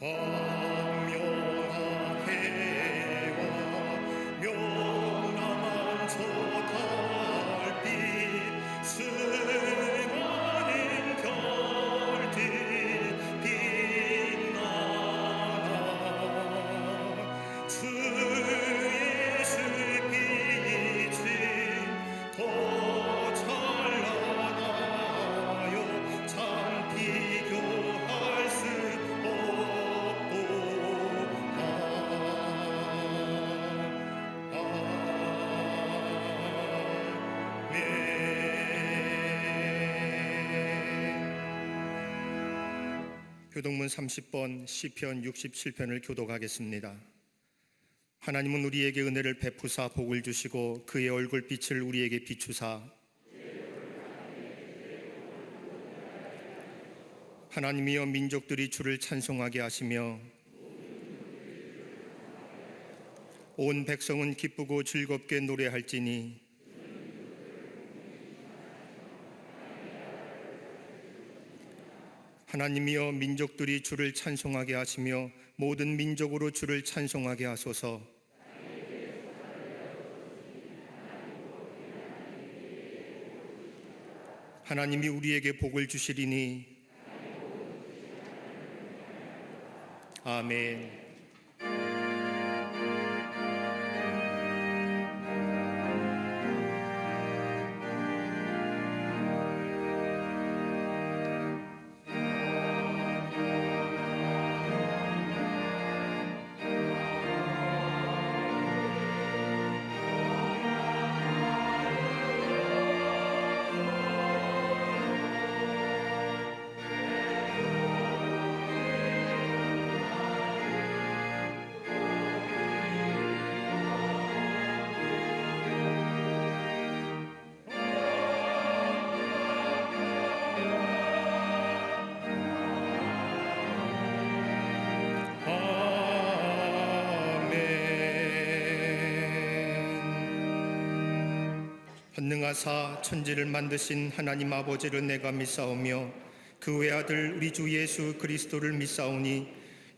광명한 해와 명랑한 저 달빛 수많은 별들 빛나나 주 예수의 빛이 더 찬란하여 참 비교할 수 교독문 30번 시편 67편을 교독하겠습니다. 하나님은 우리에게 은혜를 베푸사 복을 주시고 그의 얼굴빛을 우리에게 비추사 하나님이여 민족들이 주를 찬송하게 하시며 온 백성은 기쁘고 즐겁게 노래할지니 하나님이여 민족들이 주를 찬송하게 하시며 모든 민족으로 주를 찬송하게 하소서. 하나님이 우리에게 복을 주시리니 아멘. 전능하사 천지를 만드신 하나님 아버지를 내가 믿사오며 그 외아들 우리 주 예수 그리스도를 믿사오니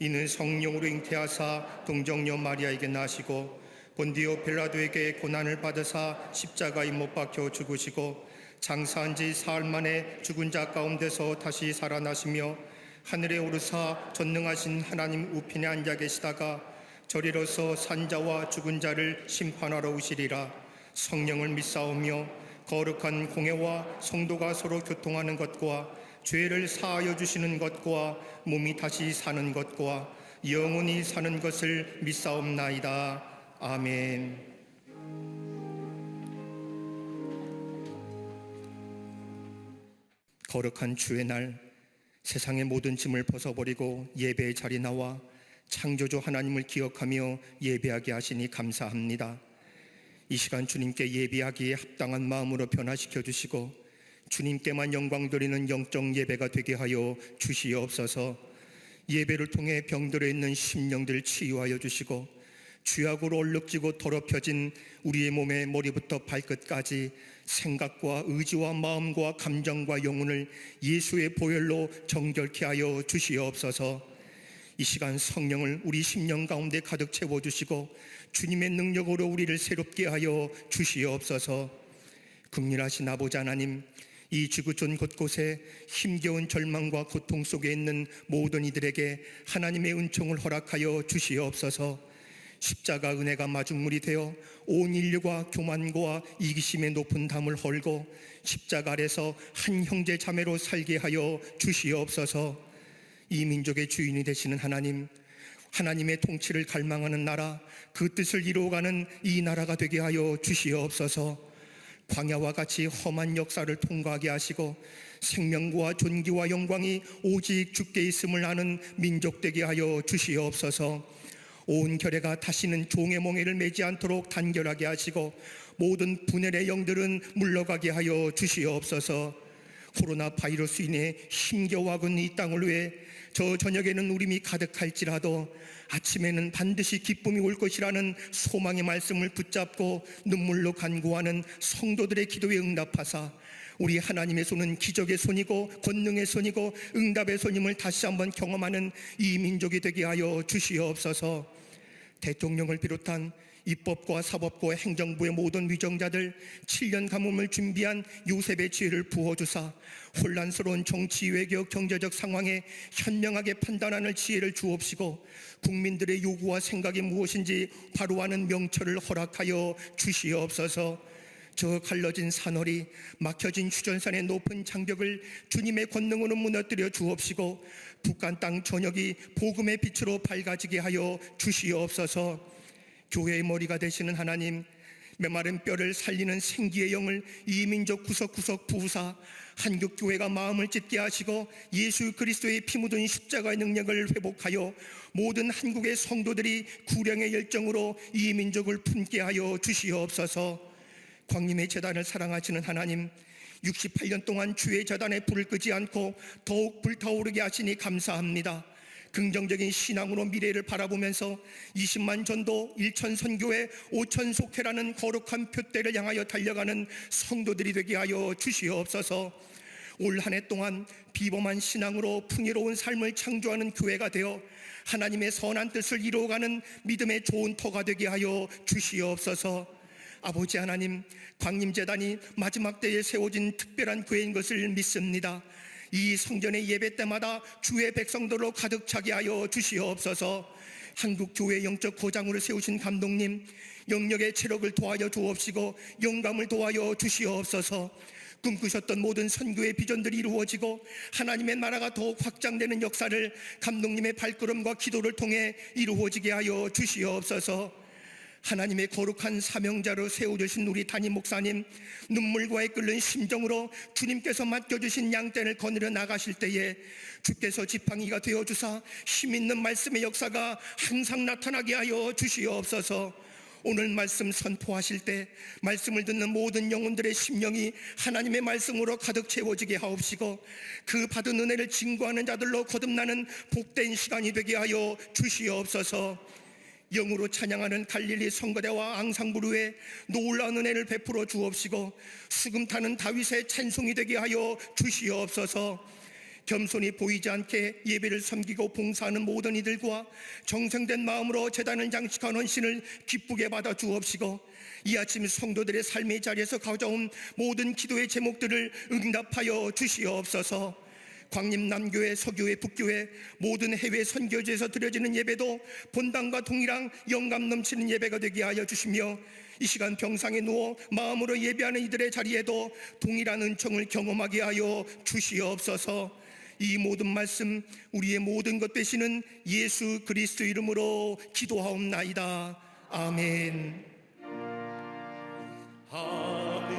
이는 성령으로 잉태하사 동정녀 마리아에게 나시고 본디오 빌라도에게 고난을 받으사 십자가에 못 박혀 죽으시고 장사한 지 사흘 만에 죽은 자 가운데서 다시 살아나시며 하늘에 오르사 전능하신 하나님 우편에 앉아 계시다가 저리로서 산자와 죽은 자를 심판하러 오시리라. 성령을 믿사오며 거룩한 공회와 성도가 서로 교통하는 것과 죄를 사하여 주시는 것과 몸이 다시 사는 것과 영원히 사는 것을 믿사옵나이다. 아멘. 거룩한 주의 날 세상의 모든 짐을 벗어버리고 예배의 자리에 나와 창조주 하나님을 기억하며 예배하게 하시니 감사합니다. 이 시간 주님께 예배하기에 합당한 마음으로 변화시켜 주시고 주님께만 영광 드리는 영적 예배가 되게 하여 주시옵소서. 예배를 통해 병들어 있는 심령들 치유하여 주시고 죄악으로 얼룩지고 더럽혀진 우리의 몸의 머리부터 발끝까지 생각과 의지와 마음과 감정과 영혼을 예수의 보혈로 정결케 하여 주시옵소서. 이 시간 성령을 우리 심령 가운데 가득 채워주시고 주님의 능력으로 우리를 새롭게 하여 주시옵소서. 긍휼하신 아버지 하나님, 이 지구촌 곳곳에 힘겨운 절망과 고통 속에 있는 모든 이들에게 하나님의 은총을 허락하여 주시옵소서. 십자가 은혜가 마중물이 되어 온 인류가 교만과 이기심의 높은 담을 헐고 십자가 아래서 한 형제 자매로 살게 하여 주시옵소서. 이 민족의 주인이 되시는 하나님, 하나님의 통치를 갈망하는 나라, 그 뜻을 이루어가는 이 나라가 되게 하여 주시옵소서. 광야와 같이 험한 역사를 통과하게 하시고 생명과 존귀와 영광이 오직 주께 있음을 아는 민족 되게 하여 주시옵소서. 온 결혜가 다시는 종의 멍에를 매지 않도록 단결하게 하시고 모든 분열의 영들은 물러가게 하여 주시옵소서. 코로나 바이러스 인해 힘겨워하는 이 땅을 위해 저 저녁에는 울음이 가득할지라도 아침에는 반드시 기쁨이 올 것이라는 소망의 말씀을 붙잡고 눈물로 간구하는 성도들의 기도에 응답하사 우리 하나님의 손은 기적의 손이고 권능의 손이고 응답의 손임을 다시 한번 경험하는 이 민족이 되게 하여 주시옵소서. 대통령을 비롯한 입법과 사법부와 행정부의 모든 위정자들 7년 가뭄을 준비한 요셉의 지혜를 부어주사 혼란스러운 정치, 외교, 경제적 상황에 현명하게 판단하는 지혜를 주옵시고 국민들의 요구와 생각이 무엇인지 바로 아는 명철을 허락하여 주시옵소서. 저 갈라진 산허리, 막혀진 휴전선의 높은 장벽을 주님의 권능으로 무너뜨려 주옵시고 북한 땅 전역이 복음의 빛으로 밝아지게 하여 주시옵소서. 교회의 머리가 되시는 하나님, 메마른 뼈를 살리는 생기의 영을 이 민족 구석구석 부으사 한국교회가 마음을 찢게 하시고 예수 그리스도의 피 묻은 십자가의 능력을 회복하여 모든 한국의 성도들이 구령의 열정으로 이 민족을 품게 하여 주시옵소서. 광림의 재단을 사랑하시는 하나님, 68년 동안 주의 재단에 불을 끄지 않고 더욱 불타오르게 하시니 감사합니다. 긍정적인 신앙으로 미래를 바라보면서 20만 전도 1천 선교회 5천 속회라는 거룩한 표대를 향하여 달려가는 성도들이 되게 하여 주시옵소서. 올 한 해 동안 비범한 신앙으로 풍요로운 삶을 창조하는 교회가 되어 하나님의 선한 뜻을 이루어가는 믿음의 좋은 터가 되게 하여 주시옵소서. 아버지 하나님, 광림재단이 마지막 때에 세워진 특별한 교회인 것을 믿습니다. 이 성전의 예배 때마다 주의 백성들로 가득 차게 하여 주시옵소서. 한국교회 영적 거장으로 세우신 감독님, 영역의 체력을 도하여 주옵시고 영감을 도하여 주시옵소서. 꿈꾸셨던 모든 선교의 비전들이 이루어지고 하나님의 나라가 더욱 확장되는 역사를 감독님의 발걸음과 기도를 통해 이루어지게 하여 주시옵소서. 하나님의 거룩한 사명자로 세워주신 우리 담임 목사님, 눈물과 끓는 심정으로 주님께서 맡겨주신 양떼를 거느려 나가실 때에 주께서 지팡이가 되어주사 힘있는 말씀의 역사가 항상 나타나게 하여 주시옵소서. 오늘 말씀 선포하실 때 말씀을 듣는 모든 영혼들의 심령이 하나님의 말씀으로 가득 채워지게 하옵시고 그 받은 은혜를 증거하는 자들로 거듭나는 복된 시간이 되게 하여 주시옵소서. 영으로 찬양하는 갈릴리 성거대와 앙상부르에 놀라운 은혜를 베풀어 주옵시고 수금 타는 다윗의 찬송이 되게 하여 주시옵소서. 겸손히 보이지 않게 예배를 섬기고 봉사하는 모든 이들과 정성된 마음으로 제단을 장식한 헌신을 기쁘게 받아 주옵시고 이 아침 성도들의 삶의 자리에서 가져온 모든 기도의 제목들을 응답하여 주시옵소서. 광림 남교회, 서교회, 북교회 모든 해외 선교지에서 드려지는 예배도 본당과 동일한 영감 넘치는 예배가 되게 하여 주시며 이 시간 병상에 누워 마음으로 예배하는 이들의 자리에도 동일한 은총을 경험하게 하여 주시옵소서. 이 모든 말씀 우리의 모든 것 되시는 예수 그리스도 이름으로 기도하옵나이다. 아멘. 하늘에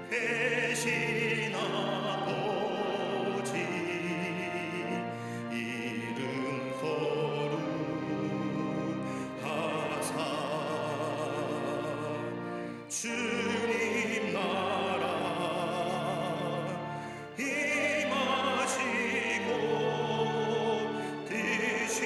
계신 아버지 이름 거룩하사 주님 나라 임하시고 뜻이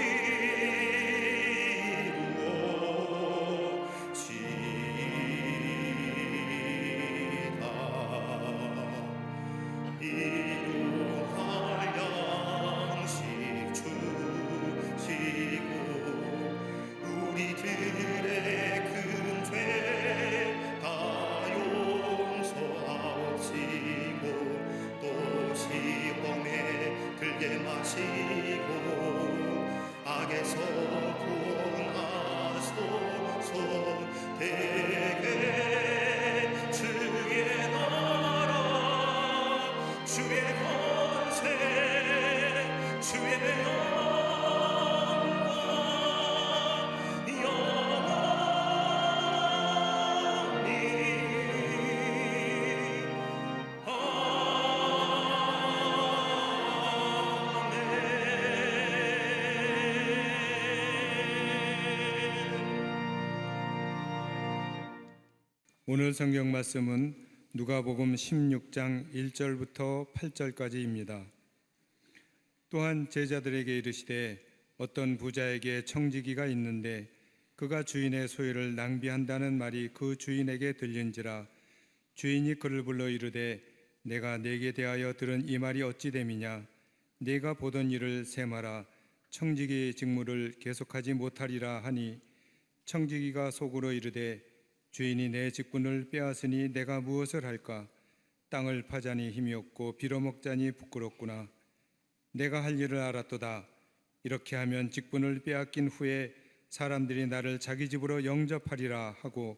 악에서 구원하소서. 대개 주의 나라 주의 권세 주의 영광 영원히 오늘 성경 말씀은 누가복음 16장 1절부터 8절까지입니다. 또한 제자들에게 이르시되 어떤 부자에게 청지기가 있는데 그가 주인의 소유를 낭비한다는 말이 그 주인에게 들린지라 주인이 그를 불러 이르되 내가 네게 대하여 들은 이 말이 어찌 됨이냐? 네가 보던 일을 세마라. 청지기의 직무를 계속하지 못하리라 하니 청지기가 속으로 이르되 주인이 내 직분을 빼앗으니 내가 무엇을 할까? 땅을 파자니 힘이 없고 빌어먹자니 부끄럽구나. 내가 할 일을 알았도다. 이렇게 하면 직분을 빼앗긴 후에 사람들이 나를 자기 집으로 영접하리라 하고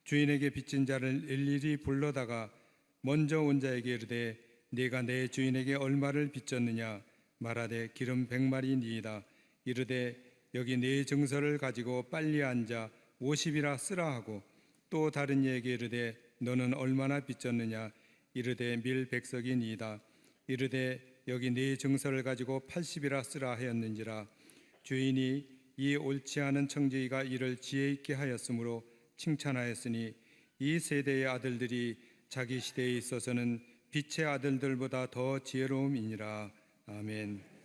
주인에게 빚진 자를 일일이 불러다가 먼저 온 자에게 이르되 네가 내 주인에게 얼마를 빚졌느냐? 말하되 기름 100마리니이다. 이르되 여기 네 증서를 가지고 빨리 앉아 50이라 쓰라 하고 또 다른 이에게 이르되 너는 얼마나 빚졌느냐? 이르되 밀 100석이니이다. 이르되 여기 네 증서를 가지고 80이라 쓰라 하였는지라. 주인이 이 옳지 않은 청지기가 이를 지혜 있게 하였으므로 칭찬하였으니 이 세대의 아들들이 자기 시대에 있어서는 빛의 아들들보다 더 지혜로움이니라. 아멘.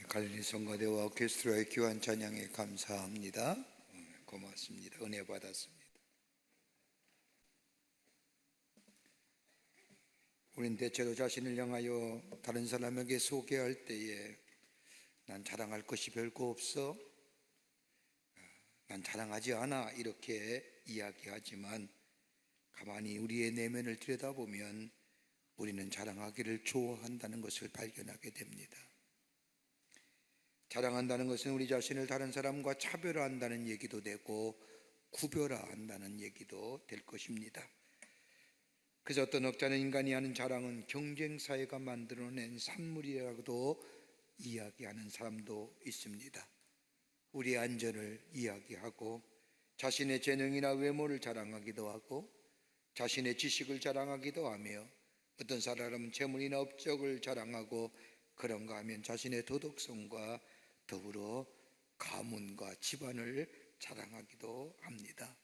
갈릴리 성가대와 오케스트라의 귀한 찬양에 감사합니다. 고맙습니다. 은혜 받았습니다. 우린 대체로 자신을 향하여 다른 사람에게 소개할 때에 난 자랑할 것이 별거 없어, 난 자랑하지 않아, 이렇게 이야기하지만 가만히 우리의 내면을 들여다보면 우리는 자랑하기를 좋아한다는 것을 발견하게 됩니다. 자랑한다는 것은 우리 자신을 다른 사람과 차별화한다는 얘기도 되고 구별화한다는 얘기도 될 것입니다. 그래서 어떤 학자는 인간이 하는 자랑은 경쟁사회가 만들어낸 산물이라고도 이야기하는 사람도 있습니다. 우리의 안전을 이야기하고 자신의 재능이나 외모를 자랑하기도 하고 자신의 지식을 자랑하기도 하며 어떤 사람은 재물이나 업적을 자랑하고 그런가 하면 자신의 도덕성과 더불어 가문과 집안을 자랑하기도 합니다.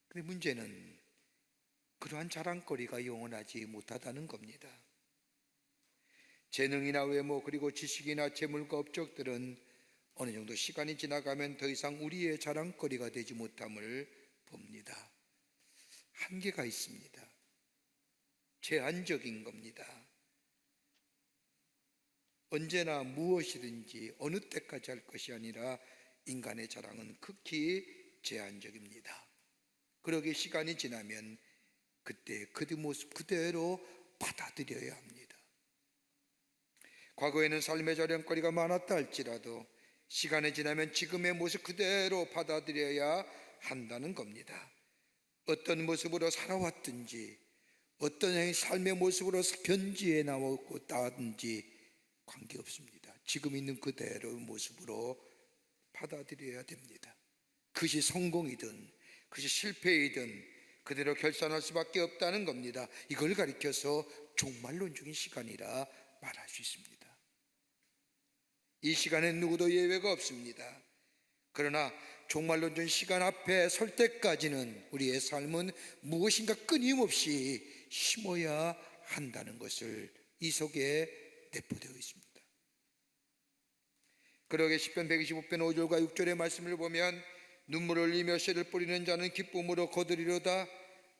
그런데 문제는 그러한 자랑거리가 영원하지 못하다는 겁니다. 재능이나 외모 그리고 지식이나 재물과 업적들은 어느 정도 시간이 지나가면 더 이상 우리의 자랑거리가 되지 못함을 봅니다. 한계가 있습니다. 제한적인 겁니다. 언제나 무엇이든지 어느 때까지 할 것이 아니라 인간의 자랑은 극히 제한적입니다. 그러기에 시간이 지나면 그때 그 모습 그대로 받아들여야 합니다. 과거에는 삶의 자랑거리가 많았다 할지라도 시간이 지나면 지금의 모습 그대로 받아들여야 한다는 겁니다. 어떤 모습으로 살아왔든지 어떤 삶의 모습으로 견지해 나왔든지 관계없습니다. 지금 있는 그대로의 모습으로 받아들여야 됩니다. 그것이 성공이든 그것이 실패이든 그대로 결산할 수밖에 없다는 겁니다. 이걸 가리켜서 종말론적인 시간이라 말할 수 있습니다. 이 시간엔 누구도 예외가 없습니다. 그러나 종말론적인 시간 앞에 설 때까지는 우리의 삶은 무엇인가 끊임없이 심어야 한다는 것을 이 속에 내포되어 있습니다. 그러게 시편 125편 5절과 6절의 말씀을 보면 눈물을 흘리며 씨를 뿌리는 자는 기쁨으로 거두리로다.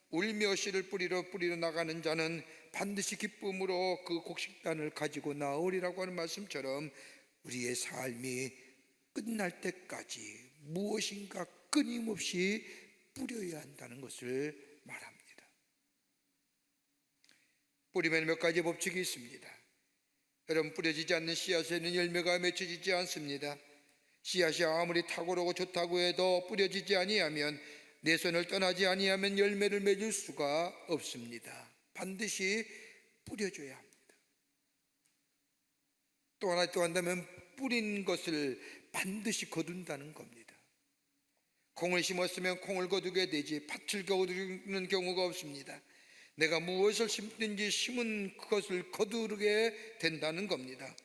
울며 씨를 뿌리러 나가는 자는 반드시 기쁨으로 그 곡식단을 가지고 나오리라고 하는 말씀처럼 우리의 삶이 끝날 때까지 무엇인가 끊임없이 뿌려야 한다는 것을 말합니다. 뿌리면 몇 가지 법칙이 있습니다. 여러분, 뿌려지지 않는 씨앗에는 열매가 맺혀지지 않습니다. 씨앗이 아무리 탁월하고 좋다고 해도 뿌려지지 아니하면, 내 손을 떠나지 아니하면 열매를 맺을 수가 없습니다. 반드시 뿌려줘야 합니다. 또 하나 또 한다면 뿌린 것을 반드시 거둔다는 겁니다. 콩을 심었으면 콩을 거두게 되지 밭을 거두는 경우가 없습니다. 내가 무엇을 심든지 심은 그것을 거두게 된다는 겁니다.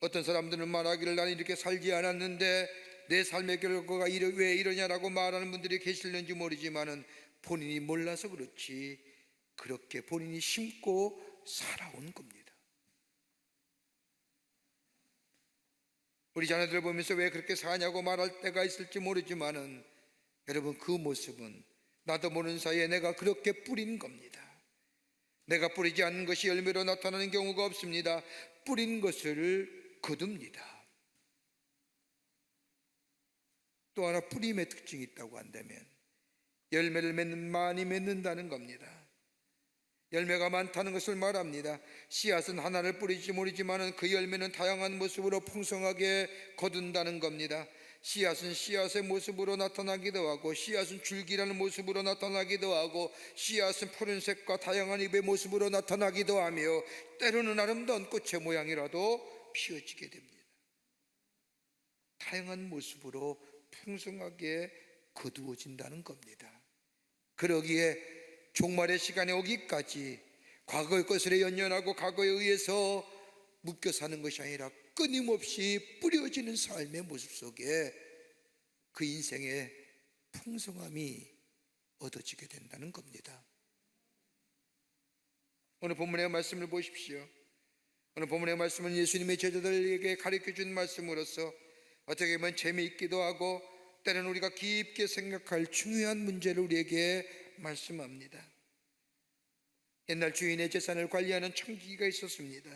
어떤 사람들은 말하기를 나는 이렇게 살지 않았는데 내 삶의 결과가 왜 이러냐라고 말하는 분들이 계실는지 모르지만은 본인이 몰라서 그렇지 그렇게 본인이 심고 살아온 겁니다. 우리 자녀들 보면서 왜 그렇게 사냐고 말할 때가 있을지 모르지만은 여러분, 그 모습은 나도 모르는 사이에 내가 그렇게 뿌린 겁니다. 내가 뿌리지 않는 것이 열매로 나타나는 경우가 없습니다. 뿌린 것을 거둡니다. 또 하나 뿌림의 특징이 있다고 한다면 열매를 많이 맺는다는 겁니다. 열매가 많다는 것을 말합니다. 씨앗은 하나를 뿌리지 모르지만 그 열매는 다양한 모습으로 풍성하게 거둔다는 겁니다. 씨앗은 씨앗의 모습으로 나타나기도 하고, 씨앗은 줄기라는 모습으로 나타나기도 하고, 씨앗은 푸른색과 다양한 잎의 모습으로 나타나기도 하며, 때로는 아름다운 꽃의 모양이라도 피어지게 됩니다. 다양한 모습으로 풍성하게 거두어진다는 겁니다. 그러기에 종말의 시간이 오기까지 과거의 것을 연연하고 과거에 의해서 묶여 사는 것이 아니라 끊임없이 뿌려지는 삶의 모습 속에 그 인생의 풍성함이 얻어지게 된다는 겁니다. 오늘 본문의 말씀을 보십시오. 오늘 본문의 말씀은 예수님의 제자들에게 가르쳐준 말씀으로서 어떻게 보면 재미있기도 하고 때로는 우리가 깊게 생각할 중요한 문제를 우리에게 말씀합니다. 옛날 주인의 재산을 관리하는 청지기가 있었습니다.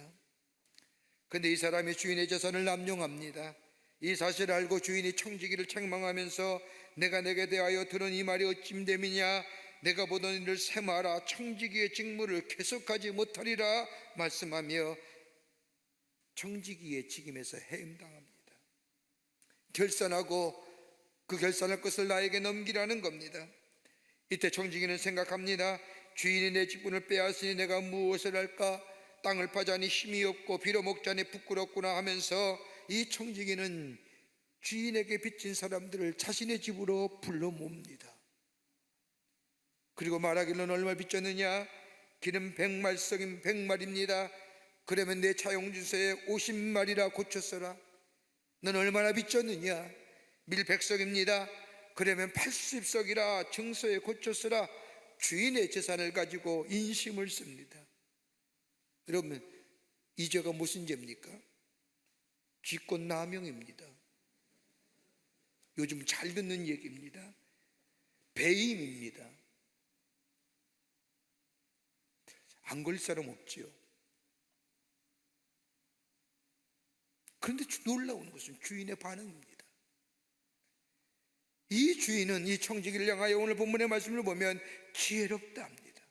그런데 이 사람이 주인의 재산을 남용합니다. 이 사실을 알고 주인이 청지기를 책망하면서 내가 내게 대하여 들은 이 말이 어찌됨이냐, 내가 보던 일을 세마라, 청지기의 직무를 계속하지 못하리라 말씀하며 청지기의 직임에서 해임당합니다. 결산하고 그 결산할 것을 나에게 넘기라는 겁니다. 이때 청지기는 생각합니다. 주인이 내 직분을 빼앗으니 내가 무엇을 할까? 땅을 파자니 힘이 없고 빌어먹자니 부끄럽구나 하면서 이 청지기는 주인에게 빚진 사람들을 자신의 집으로 불러 모읍니다. 그리고 말하기로는 얼마 빚졌느냐? 기름 100말석이면 100말입니다. 그러면 내 차용주세에 50말이라 고쳤어라. 넌 얼마나 빚졌느냐? 밀 100석입니다. 그러면 80석이라 증서에 고쳤으라. 주인의 재산을 가지고 인심을 씁니다. 여러분, 이 죄가 무슨 죄입니까? 직권남용입니다. 요즘 잘 듣는 얘기입니다. 배임입니다. 안 걸릴 사람 없지요. 그런데 놀라운 것은 주인의 반응입니다. 이 주인은 이 청지기를 향하여 오늘 본문의 말씀을 보면 지혜롭다 합니다.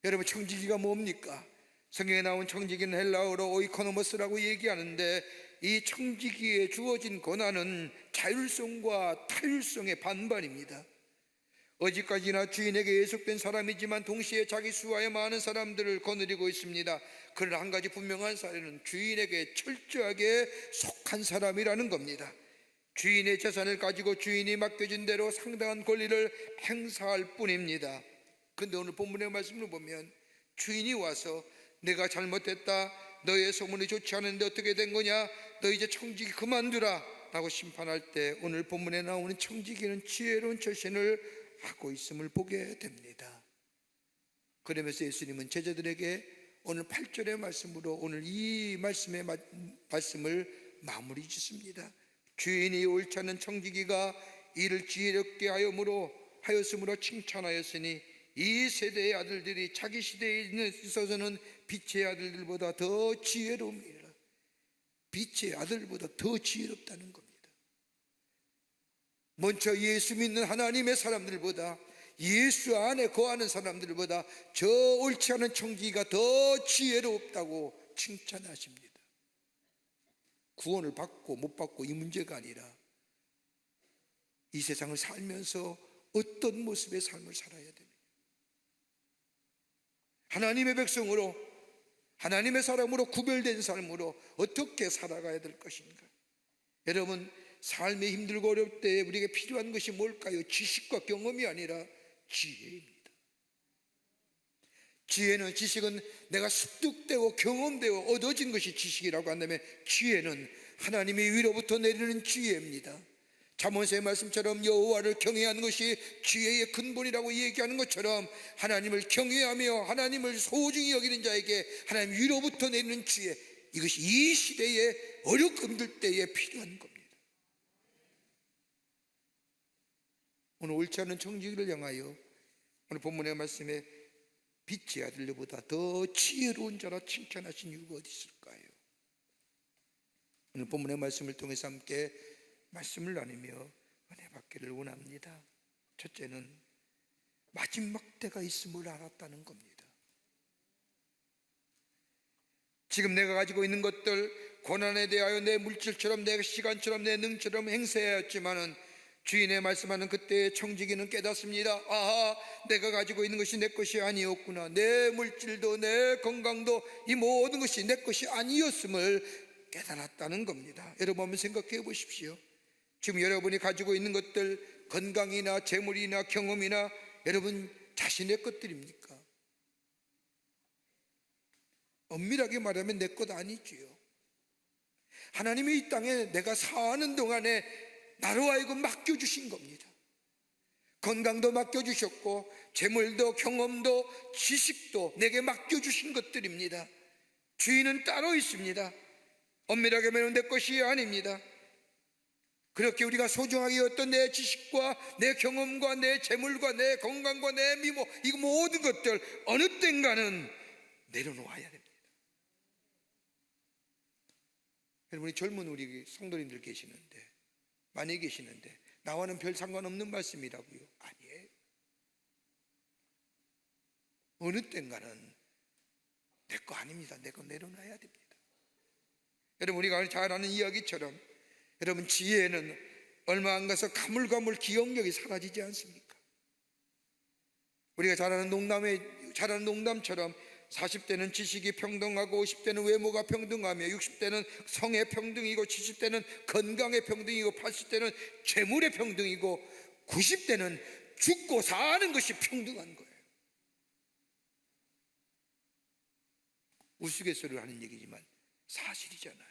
여러분, 청지기가 뭡니까? 성경에 나온 청지기는 헬라어로 오이코노모스라고 얘기하는데 이 청지기에 주어진 권한은 자율성과 타율성의 반반입니다. 어디까지나 주인에게 예속된 사람이지만 동시에 자기 수하에 많은 사람들을 거느리고 있습니다. 그러나 한 가지 분명한 사실은 주인에게 철저하게 속한 사람이라는 겁니다. 주인의 재산을 가지고 주인이 맡겨진 대로 상당한 권리를 행사할 뿐입니다. 그런데 오늘 본문의 말씀을 보면 주인이 와서 내가 잘못했다, 너의 소문이 좋지 않은데 어떻게 된 거냐, 너 이제 청지기 그만두라 라고 심판할 때 오늘 본문에 나오는 청지기는 지혜로운 처신을 하고 있음을 보게 됩니다. 그러면서 예수님은 제자들에게 오늘 8절의 말씀으로 오늘 이 말씀을 마무리 짓습니다. 주인이 옳지 않은 청지기가 이를 지혜롭게 하였으므로 칭찬하였으니 이 세대의 아들들이 자기 시대에 있어서는 빛의 아들들보다 더 지혜로움이라. 빛의 아들보다 더 지혜롭다는 겁니다. 먼저 예수 믿는 하나님의 사람들보다, 예수 안에 거하는 사람들보다 저 옳지 않은 청지기가 더 지혜롭다고 칭찬하십니다. 구원을 받고 못 받고 이 문제가 아니라 이 세상을 살면서 어떤 모습의 삶을 살아야 됩니다. 하나님의 백성으로, 하나님의 사람으로 구별된 삶으로 어떻게 살아가야 될 것인가? 여러분, 삶이 힘들고 어려울 때 우리에게 필요한 것이 뭘까요? 지식과 경험이 아니라 지혜입니다. 지혜는, 지식은 내가 습득되고 경험되고 얻어진 것이 지식이라고 한다면 지혜는 하나님의 위로부터 내리는 지혜입니다. 잠언서의 말씀처럼 여호와를 경외하는 것이 지혜의 근본이라고 얘기하는 것처럼 하나님을 경외하며 하나님을 소중히 여기는 자에게 하나님 위로부터 내리는 지혜, 이것이 이 시대에 어렵고 힘들 때에 필요한 겁니다. 오늘 옳지 않은 청지기를 향하여 오늘 본문의 말씀에 빛의 아들보다 더 지혜로운 자라 칭찬하신 이유가 어디 있을까요? 오늘 본문의 말씀을 통해서 함께 말씀을 나누며 은혜 받기를 원합니다. 첫째는 마지막 때가 있음을 알았다는 겁니다. 지금 내가 가지고 있는 것들, 고난에 대하여 내 물질처럼, 내 시간처럼, 내 능처럼 행세해야 했지만은 주인의 말씀하는 그때의 청지기는 깨닫습니다. 아하, 내가 가지고 있는 것이 내 것이 아니었구나. 내 물질도 내 건강도 이 모든 것이 내 것이 아니었음을 깨달았다는 겁니다. 여러분 한번 생각해 보십시오. 지금 여러분이 가지고 있는 것들, 건강이나 재물이나 경험이나 여러분 자신의 것들입니까? 엄밀하게 말하면 내 것 아니지요. 하나님이 이 땅에 내가 사는 동안에 나로 하여금 맡겨주신 겁니다. 건강도 맡겨주셨고 재물도 경험도 지식도 내게 맡겨주신 것들입니다. 주인은 따로 있습니다. 엄밀하게 말하면 내 것이 아닙니다. 그렇게 우리가 소중하게 여겼던 내 지식과 내 경험과 내 재물과 내 건강과 내 미모, 이거 모든 것들 어느 땐가는 내려놓아야 됩니다. 여러분이 젊은 우리 성도님들 계시는데, 많이 계시는데 나와는 별 상관없는 말씀이라고요? 아니에요. 어느 땐가는 내 거 아닙니다. 내 거 내려놔야 됩니다. 여러분, 우리가 잘 아는 이야기처럼 여러분, 지혜에는 얼마 안 가서 가물가물 기억력이 사라지지 않습니까? 우리가 잘 아는 농담처럼 40대는 지식이 평등하고 50대는 외모가 평등하며 60대는 성의 평등이고 70대는 건강의 평등이고 80대는 재물의 평등이고 90대는 죽고 사는 것이 평등한 거예요. 우스갯소리를 하는 얘기지만 사실이잖아요.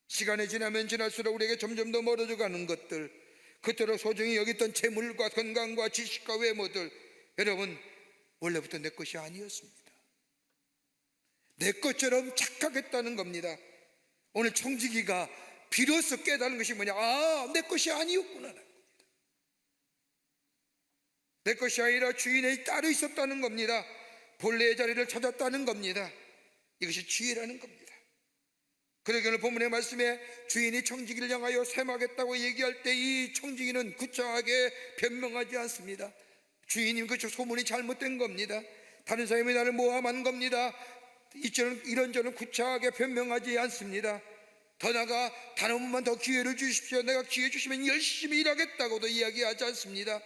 시간이 지나면 지날수록 우리에게 점점 더 멀어져 가는 것들, 그토록 소중히 여겼던 재물과 건강과 지식과 외모들, 여러분, 원래부터 내 것이 아니었습니다. 내 것처럼 착각했다는 겁니다. 오늘 청지기가 비로소 깨달은 것이 뭐냐? 아, 내 것이 아니었구나. 내 것이 아니라 주인의 따로 있었다는 겁니다. 본래의 자리를 찾았다는 겁니다. 이것이 지혜라는 겁니다. 그러기 오늘 본문의 말씀에 주인이 청지기를 향하여 셈하겠다고 얘기할 때 이 청지기는 구차하게 변명하지 않습니다. 주인님, 그저 소문이 잘못된 겁니다. 다른 사람이 나를 모함한 겁니다. 이런저런 구차하게 변명하지 않습니다. 더 나아가 단 한 번만 더 기회를 주십시오. 내가 기회 주시면 열심히 일하겠다고도 이야기하지 않습니다.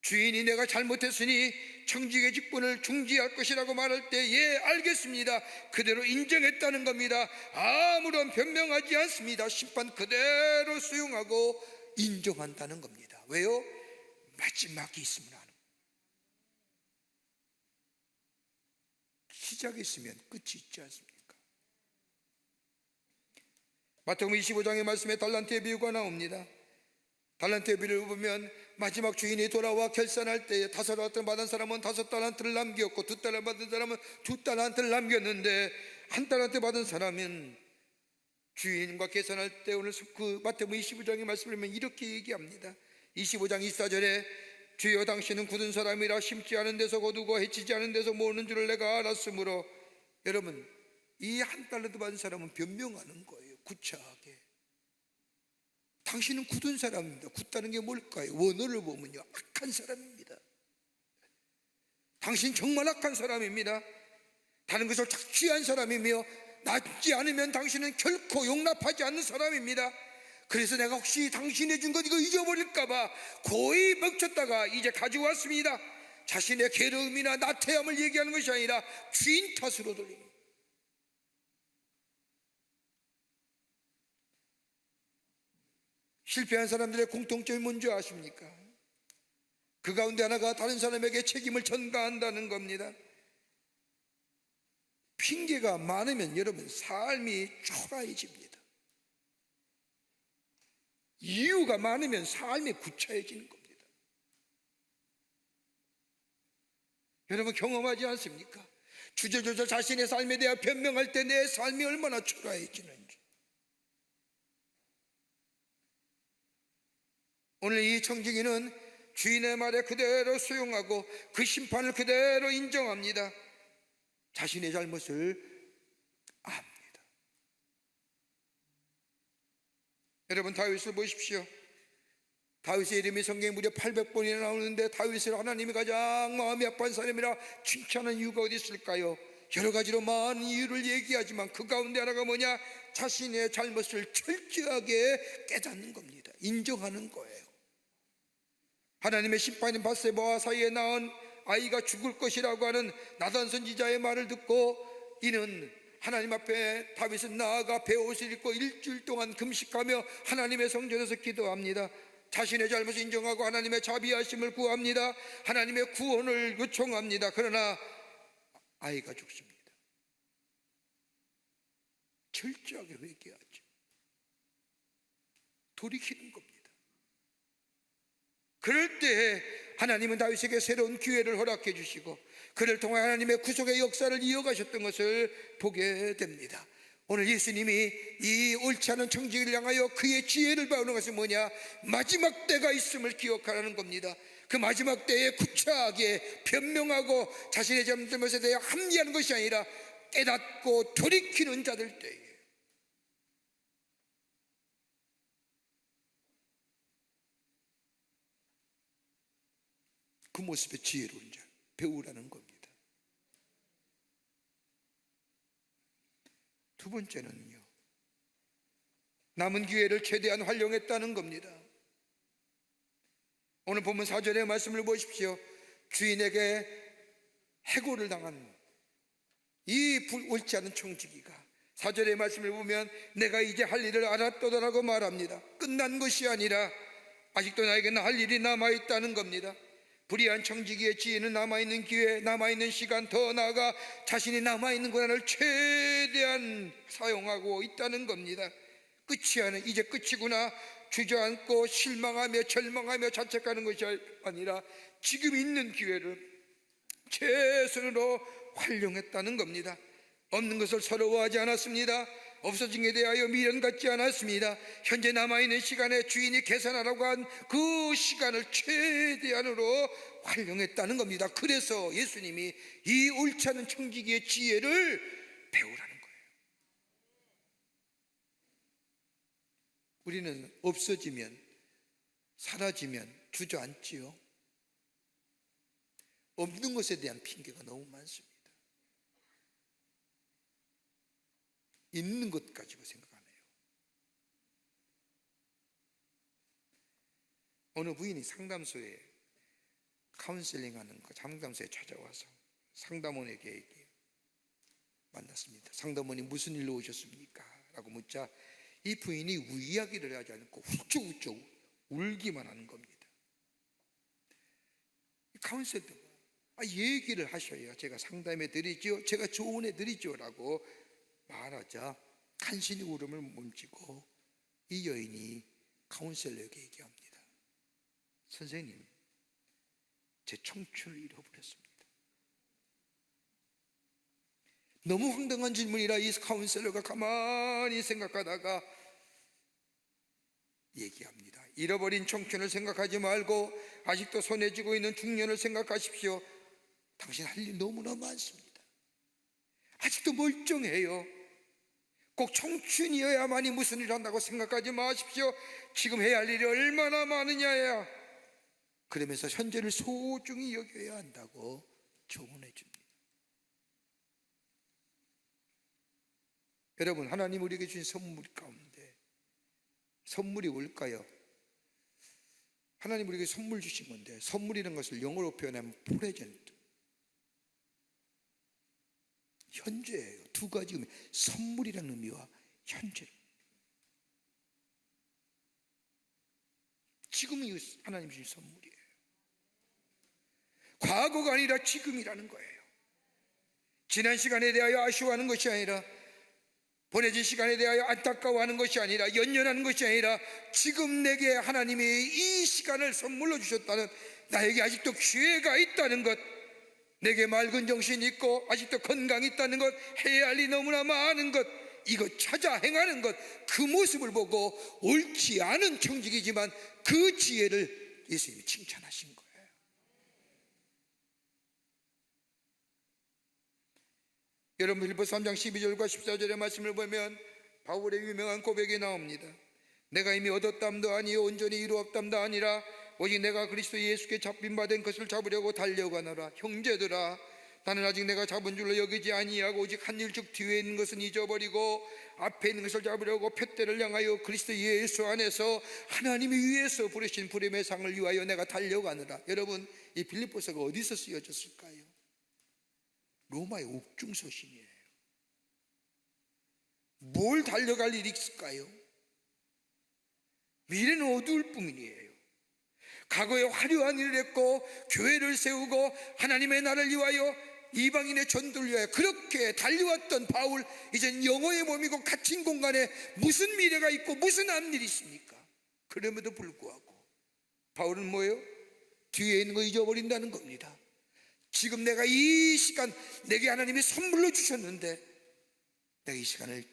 주인이 내가 잘못했으니 청지기의 직분을 중지할 것이라고 말할 때, 예, 알겠습니다, 그대로 인정했다는 겁니다. 아무런 변명하지 않습니다. 심판 그대로 수용하고 인정한다는 겁니다. 왜요? 마지막이 있으면 안 합니다. 시작이 있으면 끝이 있지 않습니까? 마태복음 25장의 말씀에 달란트의 비유가 나옵니다. 달란트의 비유를 보면 마지막 주인이 돌아와 결산할 때에 5달란트 받은 사람은 5달란트를 남겼고 2달란트 받은 사람은 2달란트를 남겼는데 1달란트 받은 사람은 주인과 계산할 때 오늘 그 마태복음 25장의 말씀을 보면 이렇게 얘기합니다. 25장 24절에 주여 당신은 굳은 사람이라 심지 않은 데서 거두고 해치지 않은 데서 모으는 줄을 내가 알았으므로, 여러분, 이 1달란트 받은 사람은 변명하는 거예요. 구차하게. 당신은 굳은 사람입니다. 굳다는 게 뭘까요? 원어를 보면요, 악한 사람입니다. 당신 정말 악한 사람입니다. 다른 것을 착취한 사람이며 낫지 않으면 당신은 결코 용납하지 않는 사람입니다. 그래서 내가 혹시 당신이 준 것 이거 잊어버릴까봐 고이 멈췄다가 이제 가지고 왔습니다. 자신의 괴로움이나 나태함을 얘기하는 것이 아니라 주인 탓으로 돌립니다. 실패한 사람들의 공통점이 뭔지 아십니까? 그 가운데 하나가 다른 사람에게 책임을 전가한다는 겁니다. 핑계가 많으면 여러분, 삶이 초라해집니다. 이유가 많으면 삶이 구차해지는 겁니다. 여러분, 경험하지 않습니까? 주저주저 자신의 삶에 대해 변명할 때 내 삶이 얼마나 초라해지는지. 오늘 이 청지기는 주인의 말에 그대로 수용하고 그 심판을 그대로 인정합니다. 자신의 잘못을 압니다. 여러분, 다윗을 보십시오. 다윗의 이름이 성경에 무려 800번이나 나오는데 다윗을 하나님이 가장 마음이 아픈 사람이라 칭찬하는 이유가 어디 있을까요? 여러 가지로 많은 이유를 얘기하지만 그 가운데 하나가 뭐냐? 자신의 잘못을 철저하게 깨닫는 겁니다. 인정하는 거예요. 하나님의 심판인 밧세바와 사이에 낳은 아이가 죽을 것이라고 하는 나단 선지자의 말을 듣고 이는 하나님 앞에 다윗은 나아가 베옷을 입고 일주일 동안 금식하며 하나님의 성전에서 기도합니다. 자신의 잘못을 인정하고 하나님의 자비하심을 구합니다. 하나님의 구원을 요청합니다. 그러나 아이가 죽습니다. 철저하게 회개하죠. 돌이키는 겁니다. 그럴 때에 하나님은 다윗에게 새로운 기회를 허락해 주시고 그를 통해 하나님의 구속의 역사를 이어가셨던 것을 보게 됩니다. 오늘 예수님이 이 옳지 않은 청지기를 향하여 그의 지혜를 배우는 것은 뭐냐? 마지막 때가 있음을 기억하라는 겁니다. 그 마지막 때에 구차하게 변명하고 자신의 잘못에 대해 합리하는 것이 아니라 깨닫고 돌이키는 자들 때에, 그 모습의 지혜로운 자 배우라는 겁니다. 두 번째는요, 남은 기회를 최대한 활용했다는 겁니다. 오늘 본문 4절의 말씀을 보십시오. 주인에게 해고를 당한 이 옳지 않은 청지기가 4절의 말씀을 보면 내가 이제 할 일을 알았도다라고 말합니다. 끝난 것이 아니라 아직도 나에게는 할 일이 남아있다는 겁니다. 불의한 청지기의 지혜는 남아있는 기회, 남아있는 시간, 더 나아가 자신이 남아있는 권한을 최대한 사용하고 있다는 겁니다. 끝이 아니라 이제 끝이구나 주저앉고 실망하며 절망하며 자책하는 것이 아니라 지금 있는 기회를 최선으로 활용했다는 겁니다. 없는 것을 서러워하지 않았습니다. 없어진 것에 대하여 미련 갖지 않았습니다. 현재 남아있는 시간에 주인이 계산하라고 한 그 시간을 최대한으로 활용했다는 겁니다. 그래서 예수님이 이 옳지 않은 청지기의 지혜를 배우라는 거예요. 우리는 없어지면, 사라지면 주저앉지요. 없는 것에 대한 핑계가 너무 많습니다. 있는 것 가지고 생각하네요. 어느 부인이 상담소에 카운셀링하는 그 상담소에 찾아와서 상담원에게 만났습니다. 상담원이 무슨 일로 오셨습니까? 라고 묻자 이 부인이 이야기를 하지 않고 훌쩍훌쩍 울기만 하는 겁니다. 카운셀러가 얘기를 하셔야 제가 상담해 드리죠, 제가 조언해 드리죠 라고 말하자 간신히 울음을 멈추고 이 여인이 카운셀러에게 얘기합니다. 선생님, 제 청춘을 잃어버렸습니다. 너무 황당한 질문이라 이 카운셀러가 가만히 생각하다가 얘기합니다. 잃어버린 청춘을 생각하지 말고 아직도 손에 쥐고 있는 중년을 생각하십시오. 당신 할 일 너무나 많습니다. 아직도 멀쩡해요. 꼭 청춘이어야만이 무슨 일을 한다고 생각하지 마십시오. 지금 해야 할 일이 얼마나 많으냐야. 그러면서 현재를 소중히 여겨야 한다고 조언해 줍니다. 여러분, 하나님 우리에게 주신 선물 가운데 선물이 뭘까요? 하나님 우리에게 선물 주신 건데, 선물이라는 것을 영어로 표현하면 프레젠트, 현재예요. 두 가지 의미, 선물이라는 의미와 현재. 지금이 하나님 주신 선물이에요. 과거가 아니라 지금이라는 거예요. 지난 시간에 대하여 아쉬워하는 것이 아니라, 보내진 시간에 대하여 안타까워하는 것이 아니라, 연연하는 것이 아니라, 지금 내게 하나님이 이 시간을 선물로 주셨다는, 나에게 아직도 기회가 있다는 것, 내게 맑은 정신이 있고 아직도 건강이 있다는 것, 해야 할 일이 너무나 많은 것, 이거 찾아 행하는 것, 그 모습을 보고 옳지 않은 청직이지만 그 지혜를 예수님이 칭찬하신 거예요. 여러분, 빌립보서 3장 12절과 14절의 말씀을 보면 바울의 유명한 고백이 나옵니다. 내가 이미 얻었담도 아니요 온전히 이루었담도 아니라 오직 내가 그리스도 예수께 잡힌 바 된 것을 잡으려고 달려가노라. 형제들아, 나는 아직 내가 잡은 줄로 여기지 아니하고 오직 한 일 즉 뒤에 있는 것은 잊어버리고 앞에 있는 것을 잡으려고 푯대를 향하여 그리스도 예수 안에서 하나님이 위에서 부르신 부름의 상을 위하여 내가 달려가노라. 여러분, 이 빌립보서가 어디서 쓰여졌을까요? 로마의 옥중서신이에요. 뭘 달려갈 일이 있을까요? 미래는 어두울 뿐이에요. 과거에 화려한 일을 했고 교회를 세우고 하나님의 나라를 위하여 이방인의 전도를 위하여 그렇게 달려왔던 바울, 이젠 영혼의 몸이고 갇힌 공간에 무슨 미래가 있고 무슨 앞일이 있습니까? 그럼에도 불구하고 바울은 뭐예요? 뒤에 있는 거 잊어버린다는 겁니다. 지금 내가 이 시간 내게 하나님이 선물로 주셨는데 내가 이 시간을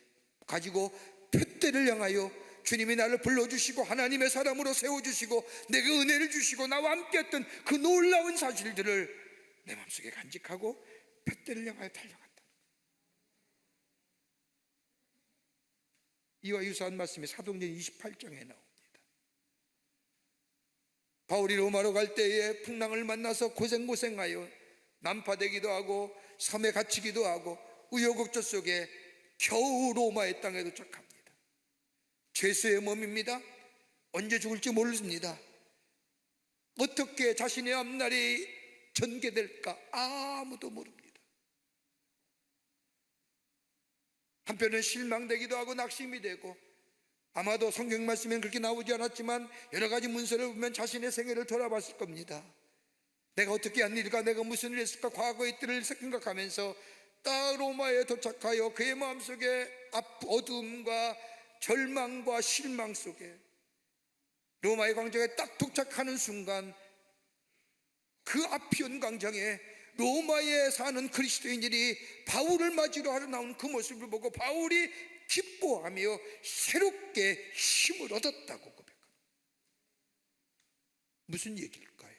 가지고 표대를 향하여 주님이 나를 불러주시고 하나님의 사람으로 세워주시고 내게 은혜를 주시고 나와 함께했던 그 놀라운 사실들을 내 마음속에 간직하고 표대를 향하여 달려간다. 이와 유사한 말씀이 사도행전 28장에 나옵니다. 바울이 로마로 갈 때에 풍랑을 만나서 고생하여 난파되기도 하고 섬에 갇히기도 하고 우여곡절 속에 겨우 로마의 땅에 도착합니다. 죄수의 몸입니다. 언제 죽을지 모릅니다. 어떻게 자신의 앞날이 전개될까 아무도 모릅니다. 한편은 실망되기도 하고 낙심이 되고, 아마도 성경 말씀에는 그렇게 나오지 않았지만 여러 가지 문서를 보면 자신의 생애를 돌아봤을 겁니다. 내가 어떻게 한 일일까, 내가 무슨 일을 했을까, 과거의 때를 생각하면서 딱 로마에 도착하여 그의 마음속에 어둠과 절망과 실망 속에 로마의 광장에 딱 도착하는 순간 그 아피온 광장에 로마에 사는 그리스도인들이 바울을 맞으러 하러 나온 그 모습을 보고 바울이 기뻐하며 새롭게 힘을 얻었다고 고백합니다. 무슨 얘기일까요?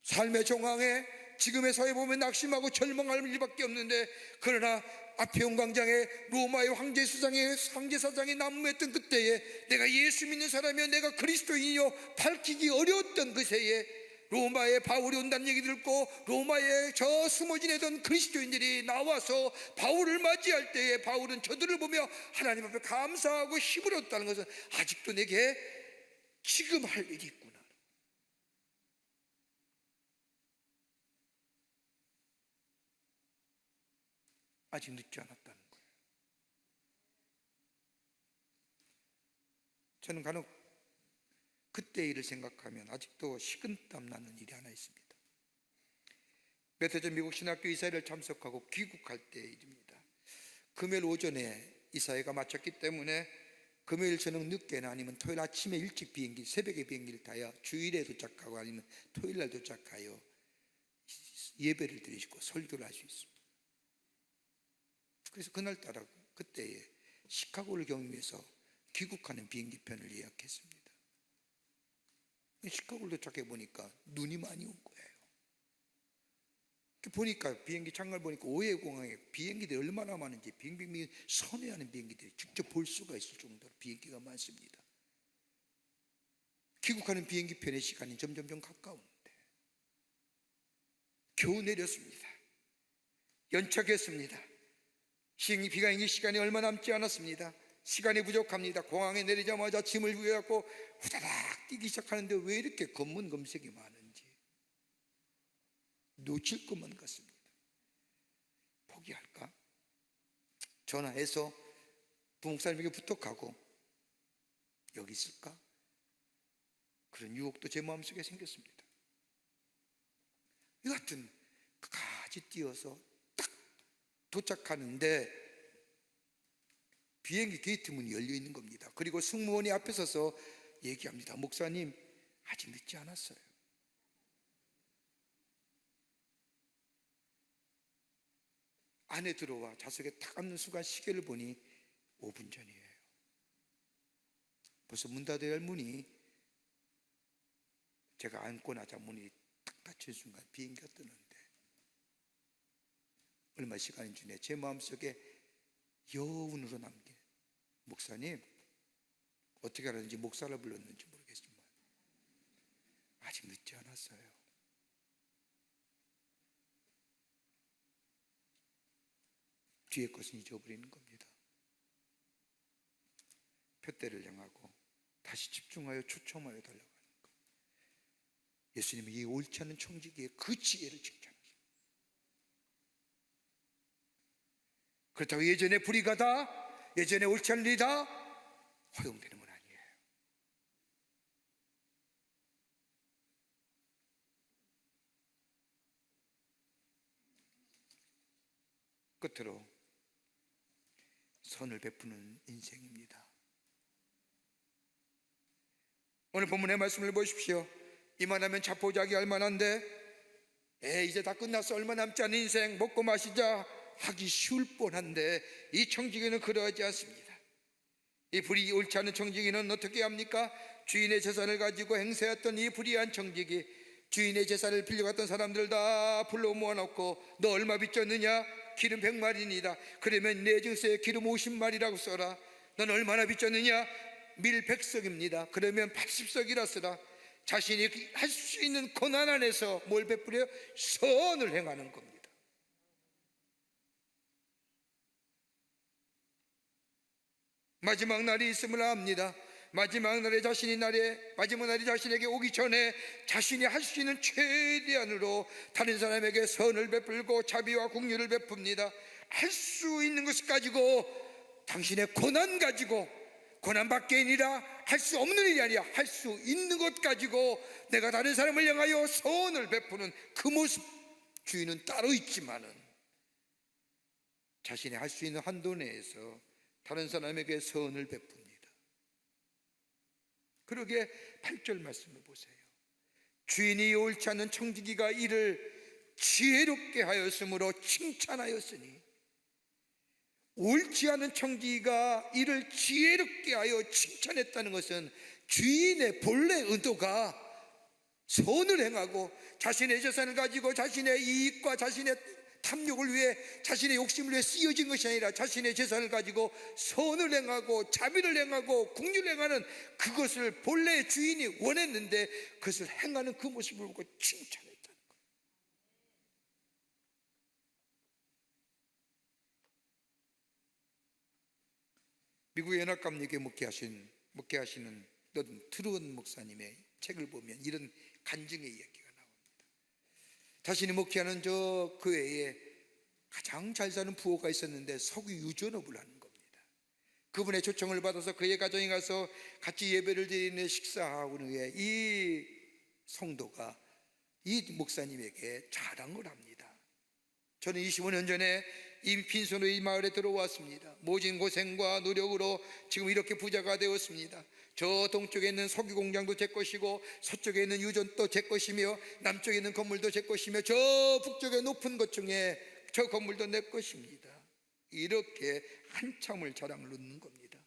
삶의 정황에 지금의 사회 보면 낙심하고 절망할 일밖에 없는데, 그러나 아피온 광장에 로마의 황제사장이 난무했던 그때에 내가 예수 믿는 사람이여 내가 그리스도인이여 밝히기 어려웠던 그 새에 로마에 바울이 온다는 얘기 듣고 로마에 저 숨어 지내던 그리스도인들이 나와서 바울을 맞이할 때에 바울은 저들을 보며 하나님 앞에 감사하고 힘을 얻었다는 것은 아직도 내게 지금 할 일이 있구나, 아직 늦지 않았다는 거예요. 저는 간혹 그때 일을 생각하면 아직도 식은땀 나는 일이 하나 있습니다. 몇 해 전 미국 신학교 이사회를 참석하고 귀국할 때 일입니다. 금요일 오전에 이사회가 마쳤기 때문에 금요일 저녁 늦게나 아니면 토요일 아침에 일찍 비행기, 새벽에 비행기를 타야 주일에 도착하고 아니면 토요일날 도착하여 예배를 드리시고 설교를 할 수 있습니다. 그래서 그날따라 그때에 시카고를 경유해서 귀국하는 비행기편을 예약했습니다. 시카고를 도착해 보니까 눈이 많이 온 거예요. 보니까 비행기 창을 보니까 오해공항에 비행기들이 얼마나 많은지, 빙빙빙 선회하는 비행기들이 직접 볼 수가 있을 정도로 비행기가 많습니다. 귀국하는 비행기편의 시간이 점점 가까운데 겨우 내렸습니다. 연착했습니다. 비행기 시간이 얼마 남지 않았습니다. 시간이 부족합니다. 공항에 내리자마자 짐을 위해갖고 후다닥 뛰기 시작하는데 왜 이렇게 검문 검색이 많은지 놓칠 것만 같습니다. 포기할까? 전화해서 부목사님에게 부탁하고 여기 있을까? 그런 유혹도 제 마음속에 생겼습니다. 여하튼 끝까지 뛰어서 딱 도착하는데 비행기 게이트 문이 열려 있는 겁니다. 그리고 승무원이 앞에 서서 얘기합니다. 목사님, 아직 늦지 않았어요. 안에 들어와 좌석에 탁 앉는 순간 시계를 보니 5분 전이에요. 벌써 문 닫아야 할 문이, 제가 앉고 나자 문이 탁 닫힌 순간 비행기가 뜨는데 얼마 시간이 지내 제 마음속에 여운으로 남긴, 목사님, 어떻게 알았는지 목사를 불렀는지 모르겠지만 아직 늦지 않았어요. 뒤에 것은 잊어버리는 겁니다. 표대를 향하고 다시 집중하여 초점하여 달려가는 것. 예수님이 이 옳지 않은 청지기의 그 지혜를 칭찬하십니다. 그렇다고 예전에 불의가다, 예전에 옳지 않은 일이다 허용되는 건 아니에요. 끝으로 선을 베푸는 인생입니다. 오늘 본문의 말씀을 보십시오. 이만하면 자포자기 할만한데 이제 다 끝났어, 얼마 남지 않은 인생, 먹고 마시자 하기 쉬울 뻔한데 이 청지기는 그러하지 않습니다. 이 불이 옳지 않은 청지기는 어떻게 합니까? 주인의 재산을 가지고 행세했던 이 불의한 청지기, 주인의 재산을 빌려갔던 사람들 다 불러 모아놓고 너 얼마 빚졌느냐? 기름 100마리니다. 그러면 내 증서에 기름 50마리라고 써라. 넌 얼마나 빚졌느냐? 밀 100석입니다. 그러면 80석이라 써라. 자신이 할 수 있는 고난 안에서 뭘 베풀어요? 선을 행하는 겁니다. 마지막 날이 있음을 압니다. 마지막 날에 마지막 날이 자신에게 오기 전에 자신이 할 수 있는 최대한으로 다른 사람에게 선을 베풀고 자비와 긍휼을 베풉니다. 할 수 있는 것을 가지고, 당신의 고난 가지고, 고난밖에 아니라 할 수 없는 일이 아니라 할 수 있는 것 가지고 내가 다른 사람을 향하여 선을 베푸는 그 모습, 주인은 따로 있지만은 자신이 할 수 있는 한도 내에서 다른 사람에게 선을 베풉니다. 그러게 8절 말씀을 보세요. 주인이 옳지 않은 청지기가 이를 지혜롭게 하였으므로 칭찬하였으니, 옳지 않은 청지기가 이를 지혜롭게 하여 칭찬했다는 것은 주인의 본래 의도가 선을 행하고 자신의 재산을 가지고 자신의 이익과 자신의 탐욕을 위해, 자신의 욕심을 위해 쓰여진 것이 아니라 자신의 재산을 가지고 선을 행하고 자비를 행하고 긍휼을 행하는 그것을 본래 주인이 원했는데 그것을 행하는 그 모습을 보고 칭찬했다는 거예요. 미국 연합감리교회 목회하시는 트루원 목사님의 책을 보면 이런 간증의 이야기가 나옵니다. 자신이 목회하는 저 교회에 가장 잘 사는 부호가 있었는데 석유 유전업을 하는 겁니다. 그분의 초청을 받아서 그의 가정에 가서 같이 예배를 드리는 식사하고 후에 이 성도가 이 목사님에게 자랑을 합니다. 저는 25년 전에 이 빈손으로 이 마을에 들어왔습니다. 모진 고생과 노력으로 지금 이렇게 부자가 되었습니다. 저 동쪽에 있는 석유 공장도 제 것이고 서쪽에 있는 유전도 제 것이며 남쪽에 있는 건물도 제 것이며 저 북쪽의 높은 것 중에 저 건물도 내 것입니다. 이렇게 한참을 자랑을 넣는 겁니다.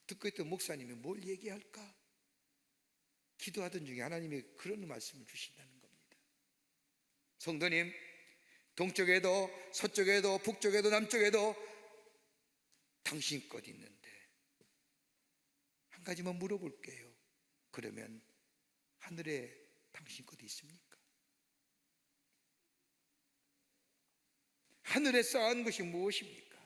듣고 있던 목사님이 뭘 얘기할까? 기도하던 중에 하나님이 그런 말씀을 주신다는 겁니다. 성도님, 동쪽에도 서쪽에도 북쪽에도 남쪽에도 당신 것 있는데 한 가지만 물어볼게요. 그러면 하늘에 당신 것 있습니까? 하늘에 쌓은 것이 무엇입니까?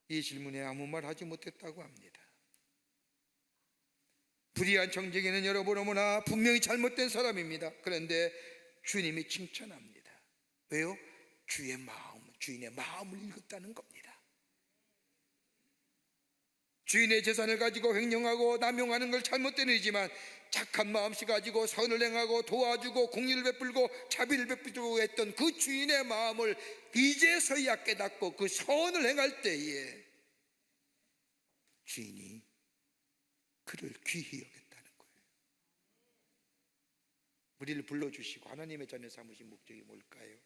이 질문에 아무 말 하지 못했다고 합니다. 불의한 청지기는 여러분 너무나 분명히 잘못된 사람입니다. 그런데 주님이 칭찬합니다. 왜요? 주인의 마음을 읽었다는 겁니다. 주인의 재산을 가지고 횡령하고 남용하는 걸 잘못된 일이지만 착한 마음씨 가지고 선을 행하고 도와주고 공의를 베풀고 자비를 베풀고 했던 그 주인의 마음을 이제서야 깨닫고 그 선을 행할 때에 주인이 그를 귀히 여겼다는 거예요. 우리를 불러주시고 하나님의 자녀 삼으신 목적이 뭘까요?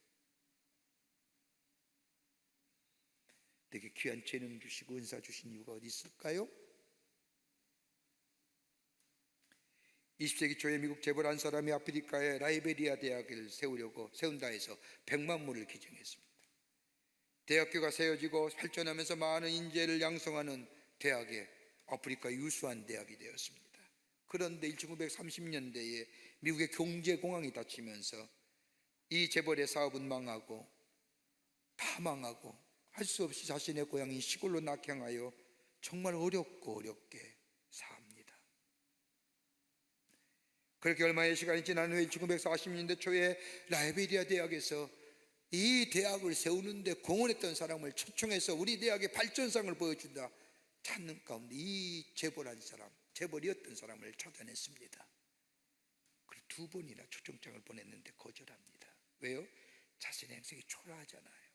내게 귀한 재능 주시고 은사 주신 이유가 어디 있을까요? 20세기 초에 미국 재벌 한 사람이 아프리카에 라이베리아 대학을 세운다 해서 100만 불을 기증했습니다. 대학교가 세워지고 발전하면서 많은 인재를 양성하는 대학에 아프리카 유수한 대학이 되었습니다. 그런데 1930년대에 미국의 경제공황이 닥치면서 이 재벌의 사업은 망하고 다 망하고 할 수 없이 자신의 고향인 시골로 낙향하여 정말 어렵게 삽니다. 그렇게 얼마의 시간이 지난 후에 1940년대 초에 라이베리아 대학에서 이 대학을 세우는데 공헌했던 사람을 초청해서 우리 대학의 발전상을 보여준다 찾는 가운데 이 재벌이었던 사람을 찾아냈습니다. 그리고 2번이나 초청장을 보냈는데 거절합니다. 왜요? 자신의 행색이 초라하잖아요.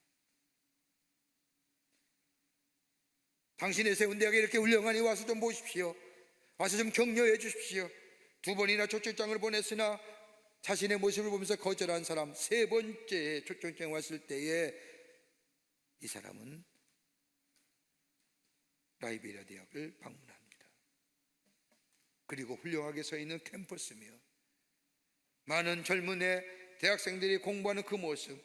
당신의 세운 대학에 이렇게 훌륭하니 와서 좀 보십시오. 와서 좀 격려해 주십시오. 2번이나 초청장을 보냈으나 자신의 모습을 보면서 거절한 사람, 3번째 초청장 왔을 때에 이 사람은 라이베리아 대학을 방문합니다. 그리고 훌륭하게 서 있는 캠퍼스며 많은 젊은 대학생들이 공부하는 그 모습,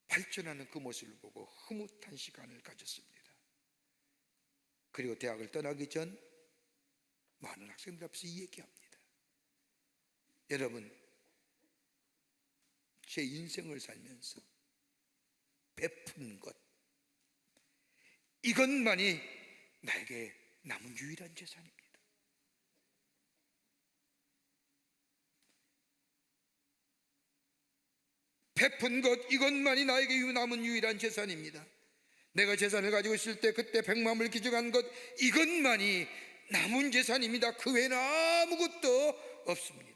발전하는 그 모습을 보고 흐뭇한 시간을 가졌습니다. 그리고 대학을 떠나기 전 많은 학생들 앞에서 이 얘기합니다. 여러분, 제 인생을 살면서 베푼 것, 이것만이 나에게 남은 유일한 재산입니다. 베푼 것, 이것만이 나에게 남은 유일한 재산입니다. 내가 재산을 가지고 있을 때 그때 100만을 기증한 것, 이것만이 남은 재산입니다. 그 외에는 아무것도 없습니다.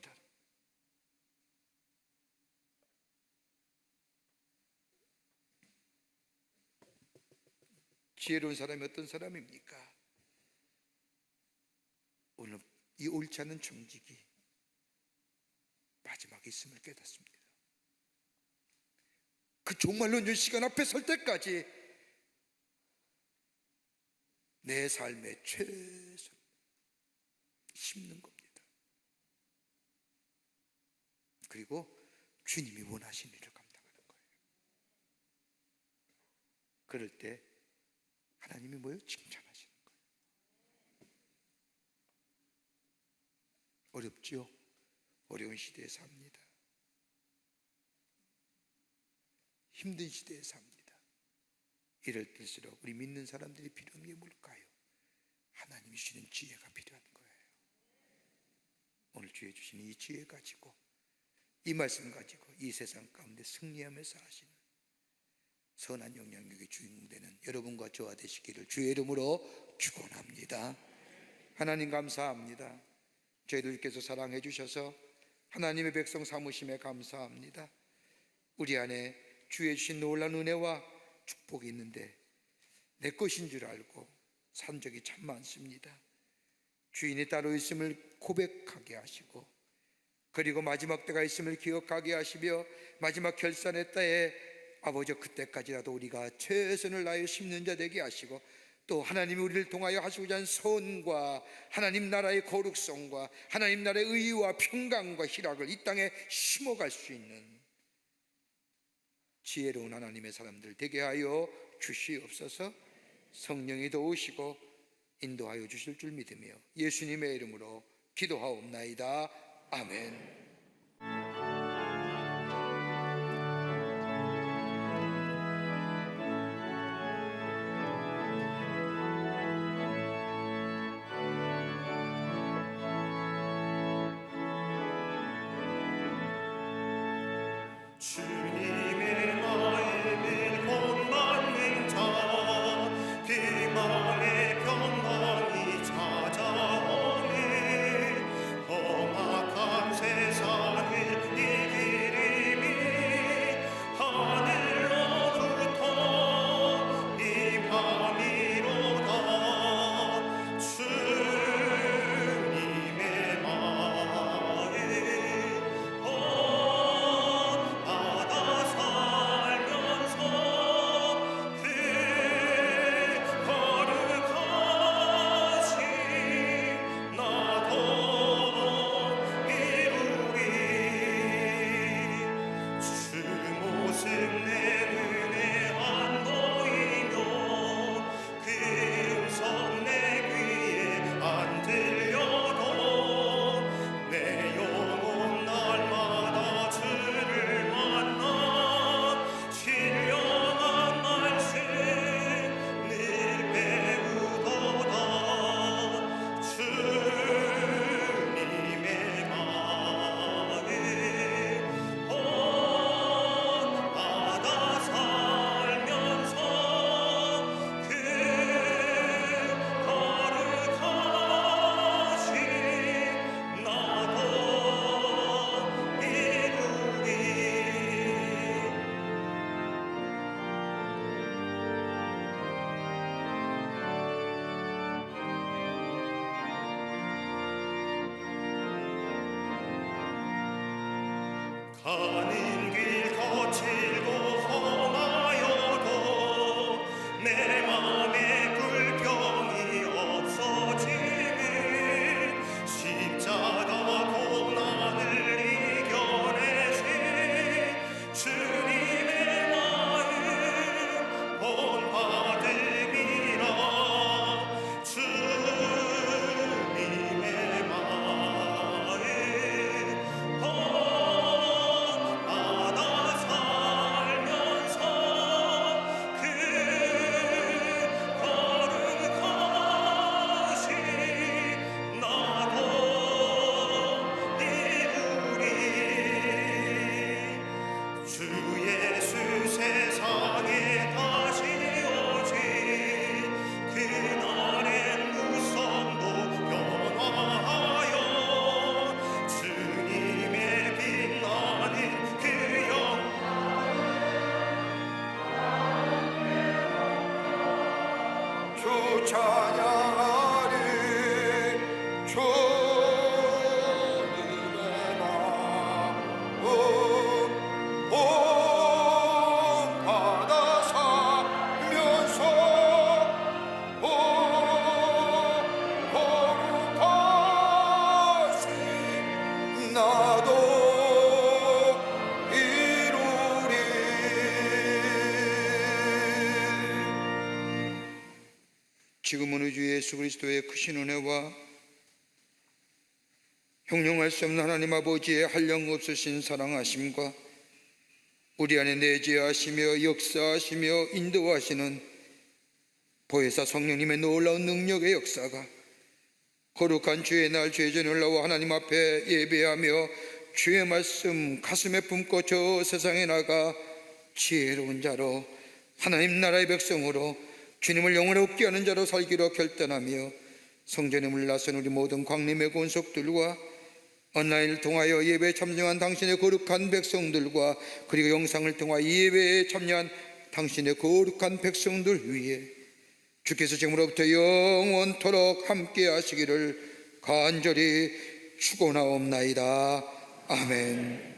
지혜로운 사람이 어떤 사람입니까? 오늘 이 옳지 않은 청직이 마지막에 있음을 깨닫습니다. 그 종말로 있는 시간 앞에 설 때까지 내 삶의 최선을 심는 겁니다. 그리고 주님이 원하신 일을 감당하는 거예요. 그럴 때 하나님이 뭐예요? 칭찬하시는 거예요. 어렵죠? 어려운 시대에 삽니다. 힘든 시대에 삽니다. 이럴 때일수록 우리 믿는 사람들이 필요한 게 뭘까요? 하나님이 주시는 지혜가 필요한 거예요. 오늘 주에 주시는 이 지혜 가지고, 이 말씀 가지고 이 세상 가운데 승리하면서 하시는 선한 영향력의 주인공 되는 여러분과 저와 되시기를 주의 이름으로 축원합니다. 하나님 감사합니다. 저희들께서 사랑해 주셔서 하나님의 백성 삼으심에 감사합니다. 우리 안에 주의 주신 놀라운 은혜와 축복이 있는데 내 것인 줄 알고 산 적이 참 많습니다. 주인이 따로 있음을 고백하게 하시고, 그리고 마지막 때가 있음을 기억하게 하시며, 마지막 결산의 때에 아버지 그때까지라도 우리가 최선을 다하여 심는 자 되게 하시고, 또 하나님이 우리를 통하여 하시고자 하는 선과 하나님 나라의 거룩성과 하나님 나라의 의와 평강과 희락을 이 땅에 심어갈 수 있는 지혜로운 하나님의 사람들 되게 하여 주시옵소서. 성령이 도우시고 인도하여 주실 줄 믿으며 예수님의 이름으로 기도하옵나이다. 아멘. 가는 길 거칠고 험하여도 내 맘에 불평이 없어지는 십자가 고난을 이겨내신 주님의 마음 본받음이라. 주님의 마음 본받아 살면서 그 거룩하신 나도 이루리. 주 예수 세상에 다시 오신 그날엔 무성도 변화하여 주님의 빛나는 그 주 찬양하리. 주님의 마음 본받아 살면서 거룩하신 나도 이루리. 지금은 우리 주 예수 그리스도의 크신 은혜와 형용할 수 없는 하나님 아버지의 한량없으신 사랑하심과 우리 안에 내재하시며 역사하시며 인도하시는 보혜사 성령님의 놀라운 능력의 역사가 거룩한 주의 날 죄전을 나와 하나님 앞에 예배하며 주의 말씀 가슴에 품고 저 세상에 나가 지혜로운 자로 하나님 나라의 백성으로 주님을 영원롭게 하는 자로 살기로 결단하며 성전에 물나선 우리 모든 광림의 권속들과 온라인을 통하여 예배에 참여한 당신의 거룩한 백성들과 그리고 영상을 통하여 예배에 참여한 당신의 거룩한 백성들 위해 주께서 지금으로부터 영원토록 함께 하시기를 간절히 축원하옵나이다. 아멘.